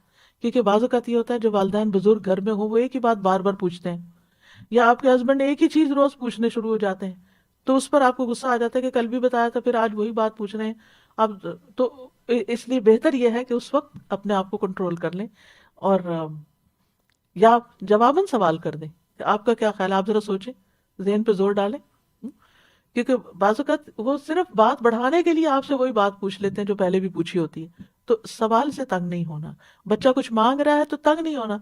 کیونکہ بعض اوقات یہ ہوتا ہے جو والدین بزرگ گھر میں ہوں وہ ایک ہی بات بار بار پوچھتے ہیں، یا آپ کے ہسبینڈ ایک ہی چیز روز پوچھنے شروع ہو جاتے ہیں، تو اس پر آپ کو غصہ آ جاتا ہے کہ کل بھی بتایا تھا پھر آج وہی بات پوچھ رہے ہیں. آپ تو اس لیے بہتر یہ ہے کہ اس وقت اپنے آپ کو کنٹرول کر لیں، اور یا جواباً سوال کر دیں کہ آپ کا کیا خیال ہے، آپ ذرا سوچیں، ذہن پہ زور ڈالیں، کیونکہ بعض اوقات وہ صرف بات بڑھانے کے لیے آپ سے وہی بات پوچھ لیتے ہیں جو پہلے بھی پوچھی ہوتی ہے. تو سوال سے تنگ نہیں ہونا. بچہ کچھ مانگ رہا ہے تو تنگ نہیں ہونا،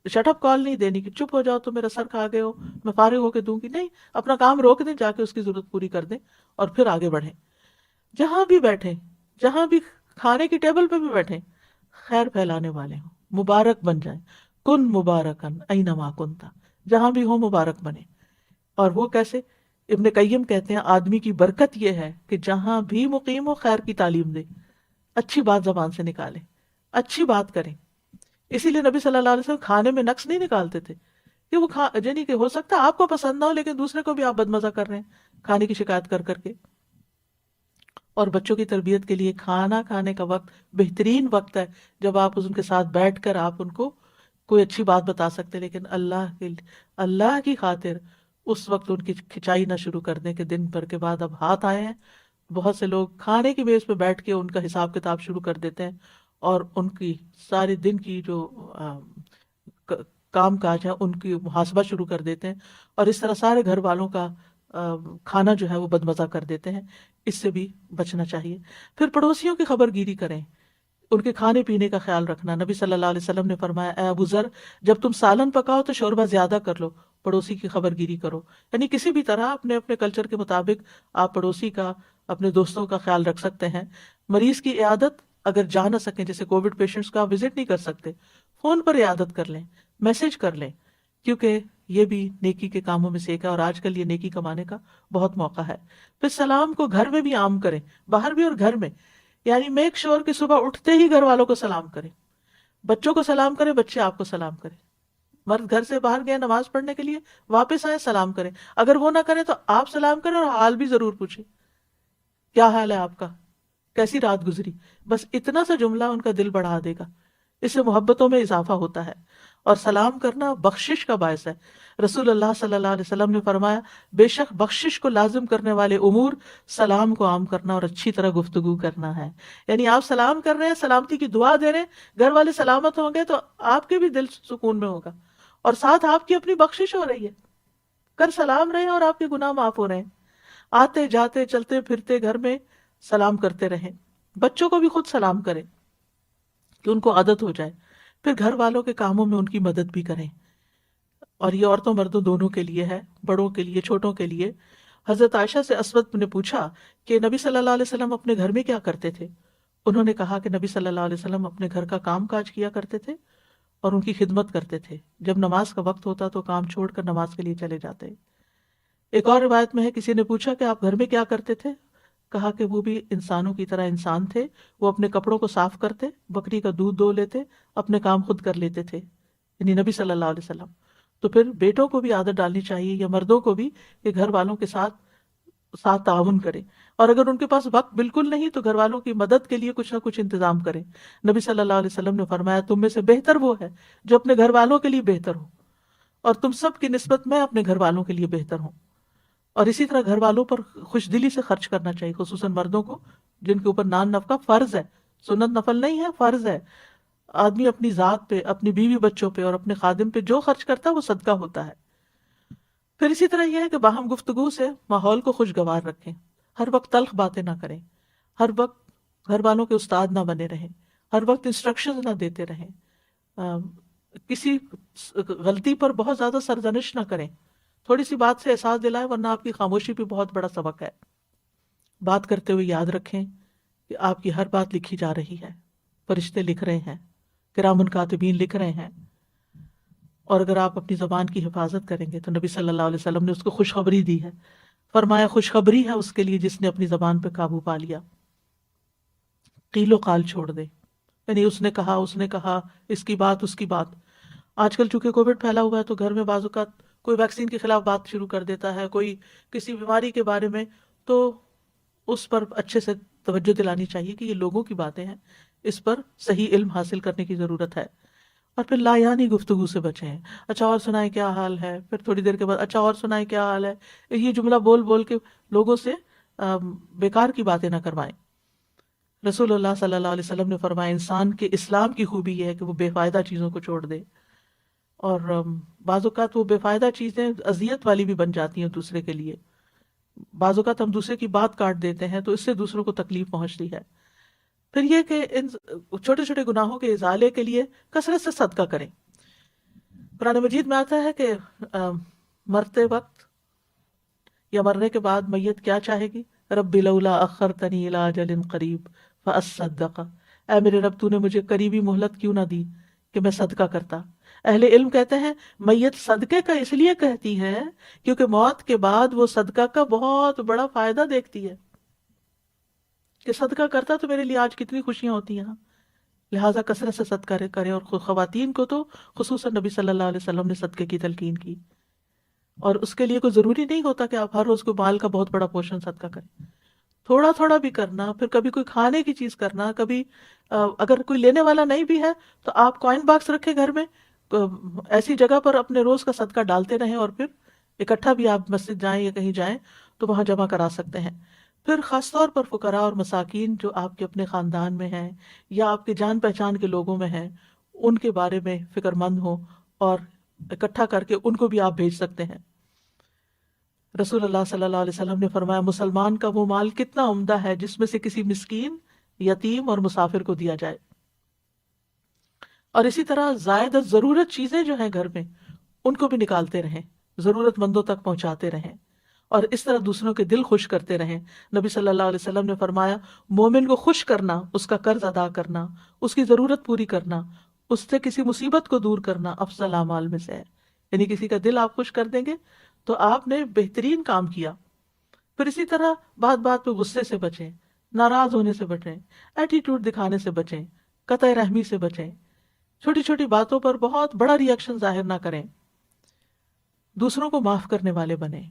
شٹ اپ کال نہیں دینی کہ چپ ہو جاؤ تو میرا سر کھا گئے ہو، میں فارغ ہو کے دوں گی. نہیں، اپنا کام روک دیں، جا کے اس کی ضرورت پوری کر دیں اور پھر آگے بڑھیں. جہاں بھی بیٹھیں، جہاں بھی کھانے کی ٹیبل پہ بھی بیٹھیں، خیر پھیلانے والے ہوں، مبارک بن جائیں. کن مبارکن اینما کنتا، جہاں بھی ہو مبارک بنے. اور وہ کیسے؟ ابن قیم کہتے ہیں آدمی کی برکت یہ ہے کہ جہاں بھی مقیم ہو خیر کی تعلیم دے، اچھی بات زبان سے نکالے، اچھی بات کریں. اسی لیے نبی صلی اللہ علیہ وسلم کھانے میں نقص نہیں نکالتے تھے کہ وہ یعنی کہ ہو سکتا ہے آپ کو پسند نہ ہو لیکن دوسرے کو بھی آپ بدمزہ کر رہے ہیں کھانے کی شکایت کر کر کے. اور بچوں کی تربیت کے لیے کھانا کھانے کا وقت بہترین وقت ہے جب آپ ان کے ساتھ بیٹھ کر آپ ان کو کوئی اچھی بات بتا سکتے. لیکن اللہ کی خاطر اس وقت ان کی کھچائی نہ شروع کر دیں کہ دن بھر کے بعد اب ہاتھ آئے ہیں. بہت سے لوگ کھانے کی میز پہ بیٹھ کے ان کا حساب کتاب شروع کر دیتے ہیں اور ان کی سارے دن کی جو کام کاج ہے ان کی محاسبہ شروع کر دیتے ہیں، اور اس طرح سارے گھر والوں کا کھانا جو ہے وہ بدمزہ کر دیتے ہیں. اس سے بھی بچنا چاہیے. پھر پڑوسیوں کی خبر گیری کریں، ان کے کھانے پینے کا خیال رکھنا. نبی صلی اللہ علیہ وسلم نے فرمایا اے ابو ذر، جب تم سالن پکاؤ تو شوربہ زیادہ کر لو، پڑوسی کی خبر گیری کرو. یعنی کسی بھی طرح اپنے اپنے کلچر کے مطابق آپ پڑوسی کا، اپنے دوستوں کا خیال رکھ سکتے ہیں. مریض کی عیادت اگر جا نہ سکیں، جیسے کووڈ پیشنٹس کا آپ وزٹ نہیں کر سکتے، فون پر عیادت کر لیں، میسج کر لیں، کیونکہ یہ بھی نیکی کے کاموں میں سے ایک ہے اور آج کل یہ نیکی کمانے کا بہت موقع ہے. پھر سلام کو گھر میں بھی عام کریں، باہر بھی اور گھر میں. یعنی میک شور کہ صبح اٹھتے ہی گھر والوں کو سلام کریں، بچوں کو سلام کریں، بچے آپ کو سلام کریں. مرد گھر سے باہر گئے نماز پڑھنے کے لیے، واپس آئے سلام کریں. اگر وہ نہ کریں تو آپ سلام کریں اور حال بھی ضرور پوچھیں، کیا حال ہے آپ کا، کیسی رات گزری. بس اتنا سا جملہ ان کا دل بڑھا دے گا، اس سے محبتوں میں اضافہ ہوتا ہے. اور سلام کرنا بخشش کا باعث ہے. رسول اللہ صلی اللہ علیہ وسلم نے فرمایا بے شک بخشش کو لازم کرنے والے امور سلام کو عام کرنا اور اچھی طرح گفتگو کرنا ہے. یعنی آپ سلام کر رہے ہیں، سلامتی کی دعا دے رہے ہیں، گھر والے سلامت ہوں گے تو آپ کے بھی دل سکون میں ہوگا، اور ساتھ آپ کی اپنی بخشش ہو رہی ہے. کر سلام رہے ہیں اور آپ کے گناہ معاف ہو رہے ہیں. آتے جاتے چلتے پھرتے گھر میں سلام کرتے رہیں. بچوں کو بھی خود سلام کریں کہ ان کو عادت ہو جائے. پھر گھر والوں کے کاموں میں ان کی مدد بھی کریں. اور یہ عورتوں مردوں دونوں کے لیے ہے، بڑوں کے لیے چھوٹوں کے لیے. حضرت عائشہ سے اسود نے پوچھا کہ نبی صلی اللہ علیہ وسلم اپنے گھر میں کیا کرتے تھے. انہوں نے کہا کہ نبی صلی اللہ علیہ وسلم اپنے گھر کا کام کاج کیا کرتے تھے اور ان کی خدمت کرتے تھے. جب نماز کا وقت ہوتا تو کام چھوڑ کر نماز کے لیے چلے جاتے. ایک اور روایت میں ہے کسی نے پوچھا کہ آپ گھر میں کیا کرتے تھے، کہا کہ وہ بھی انسانوں کی طرح انسان تھے. وہ اپنے کپڑوں کو صاف کرتے، بکری کا دودھ دو لیتے، اپنے کام خود کر لیتے تھے، یعنی نبی صلی اللہ علیہ وسلم. تو پھر بیٹوں کو بھی عادت ڈالنی چاہیے یا مردوں کو بھی کہ گھر والوں کے ساتھ تعاون کریں. اور اگر ان کے پاس وقت بالکل نہیں تو گھر والوں کی مدد کے لیے کچھ نہ کچھ انتظام کریں. نبی صلی اللہ علیہ وسلم نے فرمایا تم میں سے بہتر وہ ہے جو اپنے گھر والوں کے لیے بہتر ہو، اور تم سب کی نسبت میں اپنے گھر والوں کے لیے بہتر ہوں. اور اسی طرح گھر والوں پر خوش دلی سے خرچ کرنا چاہیے، خصوصاً مردوں کو جن کے اوپر نان نفقہ فرض ہے، سنت نفل نہیں ہے، فرض ہے. آدمی اپنی ذات پہ، اپنی بیوی بچوں پہ اور اپنے خادم پہ جو خرچ کرتا ہے وہ صدقہ ہوتا ہے. پھر اسی طرح یہ ہے کہ باہم گفتگو سے ماحول کو خوشگوار رکھیں. ہر وقت تلخ باتیں نہ کریں، ہر وقت گھر والوں کے استاد نہ بنے رہیں، ہر وقت انسٹرکشن نہ دیتے رہیں، کسی غلطی پر بہت زیادہ سرزنش نہ کریں. تھوڑی سی بات سے احساس دلائیں، ورنہ آپ کی خاموشی بھی بہت بڑا سبق ہے. بات کرتے ہوئے یاد رکھیں کہ آپ کی ہر بات لکھی جا رہی ہے، فرشتے لکھ رہے ہیں، کرام کاتبین لکھ رہے ہیں. اور اگر آپ اپنی زبان کی حفاظت کریں گے تو نبی صلی اللہ علیہ وسلم نے اس کو خوشخبری دی ہے. فرمایا خوشخبری ہے اس کے لیے جس نے اپنی زبان پہ قابو پا لیا. قیل و قال چھوڑ دے، یعنی اس نے کہا، اس کی بات اس کی بات. آج کل چونکہ کووڈ پھیلا ہوا ہے تو گھر میں بعض اوقات کوئی ویکسین کے خلاف بات شروع کر دیتا ہے، کوئی کسی بیماری کے بارے میں، تو اس پر اچھے سے توجہ دلانی چاہیے کہ یہ لوگوں کی باتیں ہیں، اس پر صحیح علم حاصل کرنے کی ضرورت ہے. اور پھر لا یعنی گفتگو سے بچیں. اچھا اور سنائیں کیا حال ہے، پھر تھوڑی دیر کے بعد اچھا اور سنائیں کیا حال ہے. یہ جملہ بول بول کے لوگوں سے بیکار کی باتیں نہ کروائیں۔ رسول اللہ صلی اللہ علیہ وسلم نے فرمایا انسان کے اسلام کی خوبی یہ ہے کہ وہ بے فائدہ چیزوں کو چھوڑ دے، اور بعض اوقات وہ بے فائدہ چیزیں اذیت والی بھی بن جاتی ہیں دوسرے کے لیے۔ بعض اوقات ہم دوسرے کی بات کاٹ دیتے ہیں تو اس سے دوسروں کو تکلیف پہنچتی ہے۔ پھر یہ کہ ان چھوٹے چھوٹے گناہوں کے ازالے کے لیے کثرت سے صدقہ کریں۔ قرآن مجید میں آتا ہے کہ مرتے وقت یا مرنے کے بعد میت کیا چاہے گی؟ رب لولا اخرتنی الی اجل قریب فاصدق، اے میرے رب تو نے مجھے قریبی مہلت کیوں نہ دی کہ میں صدقہ کرتا۔ اہل علم کہتے ہیں میت صدقے کا اس لیے کہتی ہے کیونکہ موت کے بعد وہ صدقہ کا بہت بڑا فائدہ دیکھتی ہے کہ صدقہ کرتا تو میرے لیے آج کتنی خوشیاں ہوتی ہیں۔ لہٰذا کثرت سے صدقہ کرے، اور خواتین کو تو خصوصاً نبی صلی اللہ علیہ وسلم نے صدقے کی تلقین کی، اور اس کے لیے کوئی ضروری نہیں ہوتا کہ آپ ہر روز کو مال کا بہت بڑا پورشن صدقہ کریں، تھوڑا تھوڑا بھی کرنا، پھر کبھی کوئی کھانے کی چیز کرنا، کبھی اگر کوئی لینے والا نہیں بھی ہے تو آپ کوائن باکس رکھے گھر میں، ایسی جگہ پر اپنے روز کا صدقہ ڈالتے رہیں، اور پھر اکٹھا بھی آپ مسجد جائیں یا کہیں جائیں تو وہاں جمع کرا سکتے ہیں۔ پھر خاص طور پر فقراء اور مساکین جو آپ کے اپنے خاندان میں ہیں یا آپ کے جان پہچان کے لوگوں میں ہیں، ان کے بارے میں فکر مند ہو اور اکٹھا کر کے ان کو بھی آپ بھیج سکتے ہیں۔ رسول اللہ صلی اللہ علیہ وسلم نے فرمایا مسلمان کا وہ مال کتنا عمدہ ہے جس میں سے کسی مسکین، یتیم اور مسافر کو دیا جائے۔ اور اسی طرح زائد ضرورت چیزیں جو ہیں گھر میں ان کو بھی نکالتے رہیں، ضرورت مندوں تک پہنچاتے رہیں، اور اس طرح دوسروں کے دل خوش کرتے رہیں۔ نبی صلی اللہ علیہ وسلم نے فرمایا مومن کو خوش کرنا، اس کا قرض ادا کرنا، اس کی ضرورت پوری کرنا، اس سے کسی مصیبت کو دور کرنا افضل اعمال میں سے ہے۔ یعنی کسی کا دل آپ خوش کر دیں گے تو آپ نے بہترین کام کیا۔ پھر اسی طرح بات بات پہ غصے سے بچیں، ناراض ہونے سے بچیں، ایٹیٹیوڈ دکھانے سے بچیں، قطع رحمی سے بچیں، چھوٹی چھوٹی باتوں پر بہت بڑا ری ایکشن ظاہر نہ کریں، دوسروں کو معاف کرنے والے بنیں۔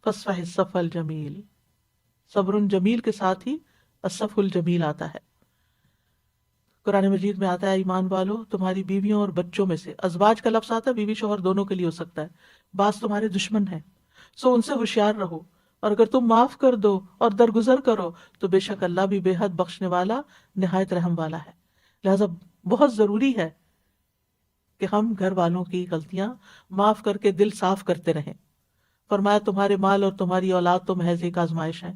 فاصفح الصفح الجمیل، صبر جمیل کے ساتھ ہی الصفح الجمیل آتا ہے۔ قرآن مجید میں آتا ہے ایمان والو تمہاری بیویوں اور بچوں میں سے، ازواج کا لفظ آتا ہے بیوی شوہر دونوں کے لیے ہو سکتا ہے، بعض تمہارے دشمن ہیں، سو ان سے ہوشیار رہو، اور اگر تم معاف کر دو اور درگزر کرو تو بے شک اللہ بھی بے حد بخشنے والا نہایت رحم والا ہے۔ لہذا بہت ضروری ہے کہ ہم گھر والوں کی غلطیاں معاف کر کے دل صاف کرتے رہیں۔ فرمایا تمہارے مال اور تمہاری اولاد تو محض ایک آزمائش ہے،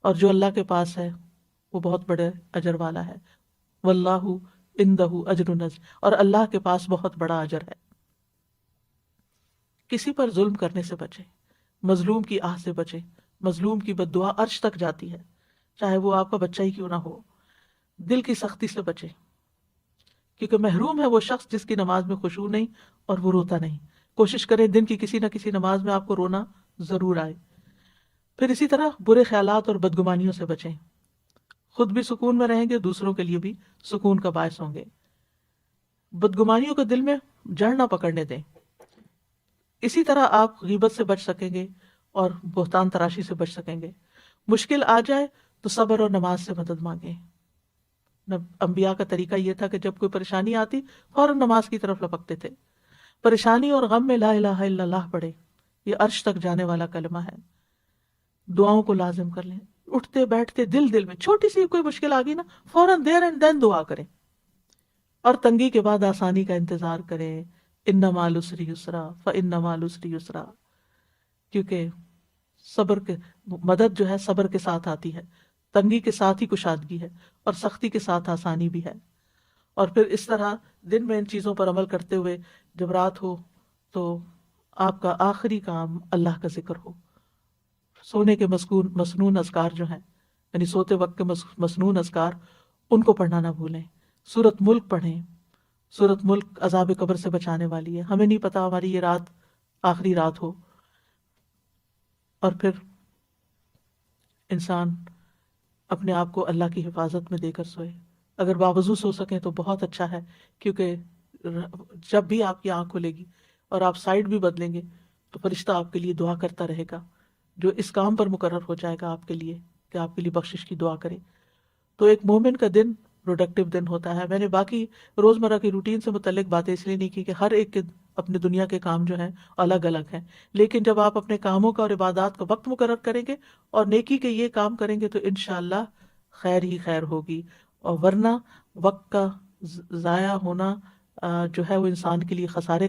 اور جو اللہ کے پاس ہے وہ بہت بڑے اجر والا ہے۔ واللہ عندہ اجر عظیم، اور اللہ کے پاس بہت بڑا اجر ہے۔ کسی پر ظلم کرنے سے بچیں، مظلوم کی آہ سے بچیں، مظلوم کی بد دعا عرش تک جاتی ہے، چاہے وہ آپ کا بچہ ہی کیوں نہ ہو۔ دل کی سختی سے بچیں، کیونکہ محروم ہے وہ شخص جس کی نماز میں خشوع نہیں اور وہ روتا نہیں۔ کوشش کریں دن کی کسی نہ کسی نماز میں آپ کو رونا ضرور آئے۔ پھر اسی طرح برے خیالات اور بدگمانیوں سے بچیں، خود بھی سکون میں رہیں گے، دوسروں کے لیے بھی سکون کا باعث ہوں گے۔ بدگمانیوں کو دل میں جڑ نہ پکڑنے دیں، اسی طرح آپ غیبت سے بچ سکیں گے اور بہتان تراشی سے بچ سکیں گے۔ مشکل آ جائے تو صبر اور نماز سے مدد مانگیں۔ انبیاء کا طریقہ یہ تھا کہ جب کوئی پریشانی آتی فوراً نماز کی طرف لپکتے تھے۔ پریشانی اور غم میں لا الہ الا اللہ پڑھے، یہ عرش تک جانے والا کلمہ ہے۔ دعاؤں کو لازم کر لیں، اٹھتے بیٹھتے دل میں چھوٹی سی کوئی مشکل آ گئی نا فوراً دیر اینڈ دین دعا کریں، اور تنگی کے بعد آسانی کا انتظار کریں۔ ان مع العسر یسرا فان مع العسر یسرا، کیونکہ صبر کے مدد جو ہے صبر کے ساتھ آتی ہے، تنگی کے ساتھ ہی کشادگی ہے، اور سختی کے ساتھ آسانی بھی ہے۔ اور پھر اس طرح دن میں ان چیزوں پر عمل کرتے ہوئے جب رات ہو تو آپ کا آخری کام اللہ کا ذکر ہو۔ سونے کے مسنون اذکار جو ہیں، یعنی سوتے وقت کے مسنون اذکار، ان کو پڑھنا نہ بھولیں۔ سورۃ ملک پڑھیں، سورۃ ملک عذاب قبر سے بچانے والی ہے، ہمیں نہیں پتا ہماری یہ رات آخری رات ہو۔ اور پھر انسان اپنے آپ کو اللہ کی حفاظت میں دے کر سوئے، اگر باوضو سو سکیں تو بہت اچھا ہے، کیونکہ جب بھی آپ کی آنکھ کھلے گی اور آپ سائڈ بھی بدلیں گے تو فرشتہ آپ کے لیے دعا کرتا رہے گا، جو اس کام پر مقرر ہو جائے گا آپ کے لیے کہ آپ کے لیے بخشش کی دعا کرے۔ تو ایک مومن کا دن پروڈکٹیو دن ہوتا ہے۔ میں نے باقی روزمرہ کی روٹین سے متعلق باتیں اس لیے نہیں کی کہ ہر ایک کے اپنے دنیا کے کام جو ہیں الگ الگ ہیں، لیکن جب آپ اپنے کاموں کا اور عبادات کا وقت مقرر کریں گے اور نیکی کے یہ کام کریں گے تو انشاءاللہ خیر ہی خیر ہوگی، اور ورنہ وقت کا ضائع ہونا جو ہے وہ انسان کے لیے خسارے